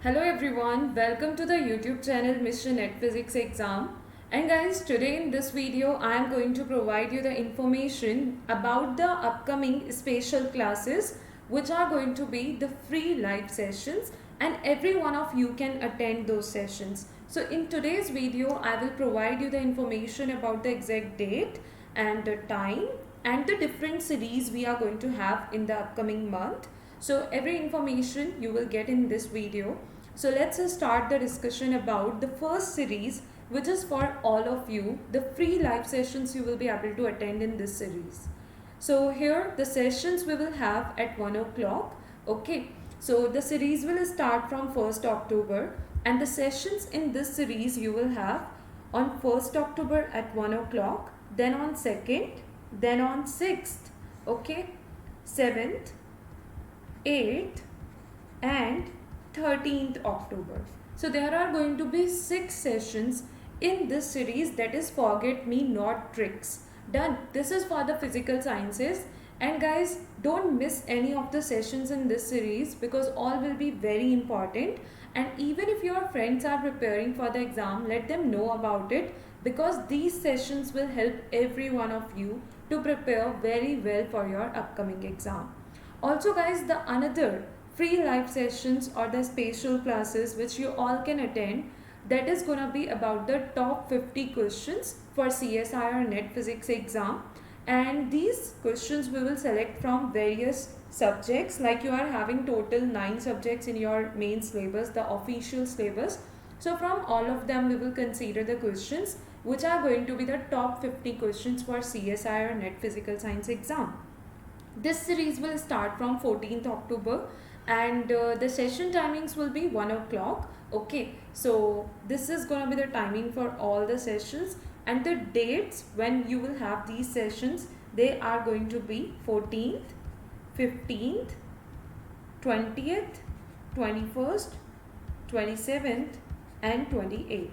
Hello everyone, welcome to the YouTube channel Mr. Net Physics Exam. And guys, today in this video I am going to provide you the information about the upcoming special classes which are going to be the free live sessions, and every one of you can attend those sessions. So in today's video I will provide you the information about the exact date and the time and the different series we are going to have in the upcoming month. So every information you will get in this video. So let's start the discussion about the first series, which is for all of you, the free live sessions you will be able to attend in this series. So here the sessions we will have at 1 o'clock. Okay, so the series will start from 1st October, and the sessions in this series you will have on 1st October at 1 o'clock, then on 2nd, then on 6th, okay, 7th, 8th and 13th October. So there are going to be 6 sessions in this series, that is Forget Me Not Tricks. Done. This is for the physical sciences, and guys, don't miss any of the sessions in this series because all will be very important. And even if your friends are preparing for the exam, let them know about it, because these sessions will help every one of you to prepare very well for your upcoming exam. Also guys, the another free live sessions or the special classes which you all can attend, that is gonna be about the top 50 questions for CSIR Net Physics exam. And these questions we will select from various subjects, like you are having total 9 subjects in your main syllabus, the official syllabus. So from all of them we will consider the questions which are going to be the top 50 questions for CSIR Net Physical Science exam. This series will start from 14th October, and the session timings will be 1 o'clock. Okay, so this is gonna be the timing for all the sessions, and the dates when you will have these sessions, they are going to be 14th, 15th, 20th, 21st, 27th and 28th.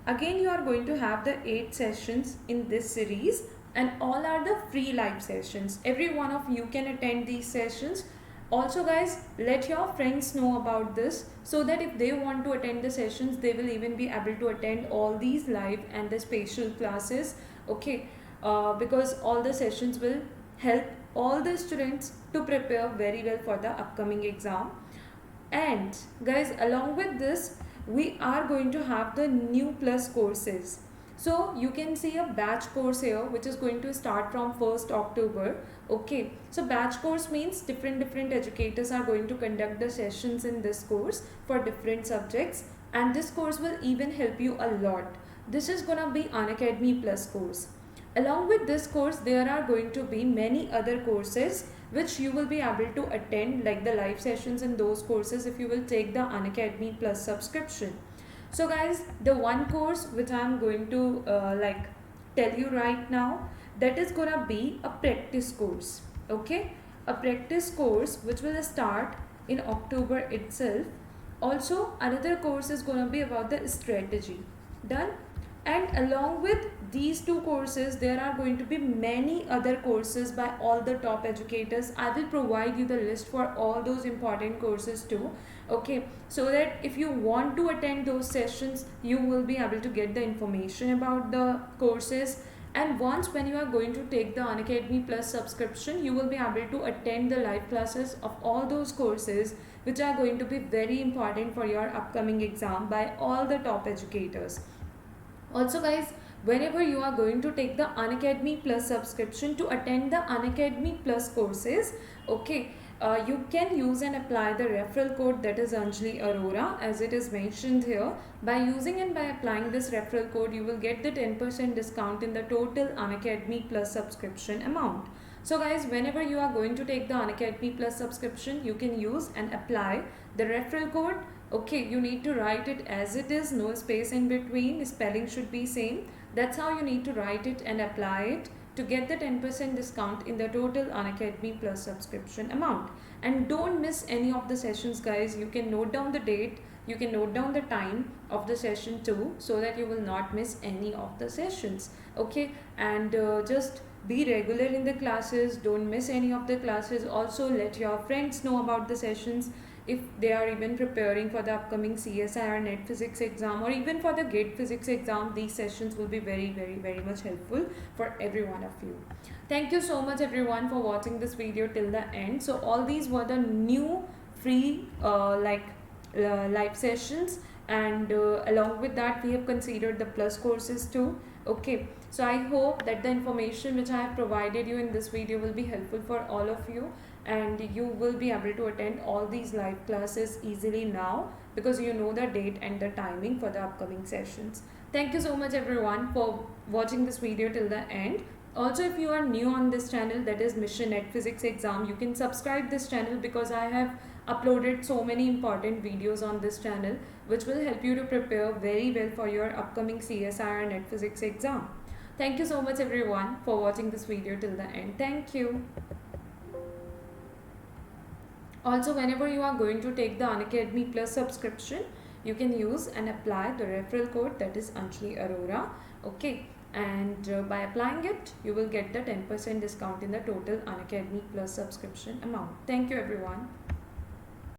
Again, you are going to have the 8 sessions in this series, and all are the free live sessions. Every one of you can attend these sessions. Also guys, let your friends know about this, so that if they want to attend the sessions, they will even be able to attend all these live and the special classes. Okay, because all the sessions will help all the students to prepare very well for the upcoming exam. And guys, along with this, we are going to have the new plus courses. So you can see a batch course here which is going to start from 1st October. Okay, so batch course means different educators are going to conduct the sessions in this course for different subjects, and this course will even help you a lot. This is gonna be Unacademy Plus course. Along with this course, there are going to be many other courses which you will be able to attend, like the live sessions in those courses if you will take the Unacademy Plus subscription. So guys, the one course which I am going to tell you right now, that is gonna be a practice course. Okay, a practice course which will start in October itself. Also another course is gonna be about the strategy. Done. And along with these two courses, there are going to be many other courses by all the top educators. I will provide you the list for all those important courses too. Okay, so that if you want to attend those sessions, you will be able to get the information about the courses. And once when you are going to take the Unacademy Plus subscription, you will be able to attend the live classes of all those courses which are going to be very important for your upcoming exam by all the top educators. Also guys, whenever you are going to take the Unacademy Plus subscription to attend the Unacademy Plus courses, okay, you can use and apply the referral code, that is Anjali Arora, as it is mentioned here. By using and by applying this referral code, you will get the 10% discount in the total Unacademy Plus subscription amount. So guys, whenever you are going to take the Unacademy Plus subscription, you can use and apply the referral code. Okay, you need to write it as it is, no space in between, spelling should be same. That's how you need to write it and apply it to get the 10% discount in the total Unacademy Plus subscription amount. And don't miss any of the sessions guys. You can note down the date, you can note down the time of the session too, so that you will not miss any of the sessions. Okay, and just be regular in the classes, don't miss any of the classes. Also let your friends know about the sessions, if they are even preparing for the upcoming CSI or NET physics exam or even for the GATE physics exam, these sessions will be very much helpful for every one of you. Thank you so much everyone for watching this video till the end. So all these were the new free live sessions, and along with that we have considered the plus courses too. Okay, so I hope that the information which I have provided you in this video will be helpful for all of you, and you will be able to attend all these live classes easily now because you know the date and the timing for the upcoming sessions. Thank you so much everyone for watching this video till the end. Also, if you are new on this channel, that is Mission NET Physics Exam, you can subscribe this channel because I have uploaded so many important videos on this channel which will help you to prepare very well for your upcoming CSI or NET Physics exam. Thank you so much everyone for watching this video till the end. Thank you. Also, whenever you are going to take the Unacademy Plus subscription, you can use and apply the referral code, that is Anjali Arora. Okay, and by applying it, you will get the 10% discount in the total Unacademy Plus subscription amount. Thank you everyone.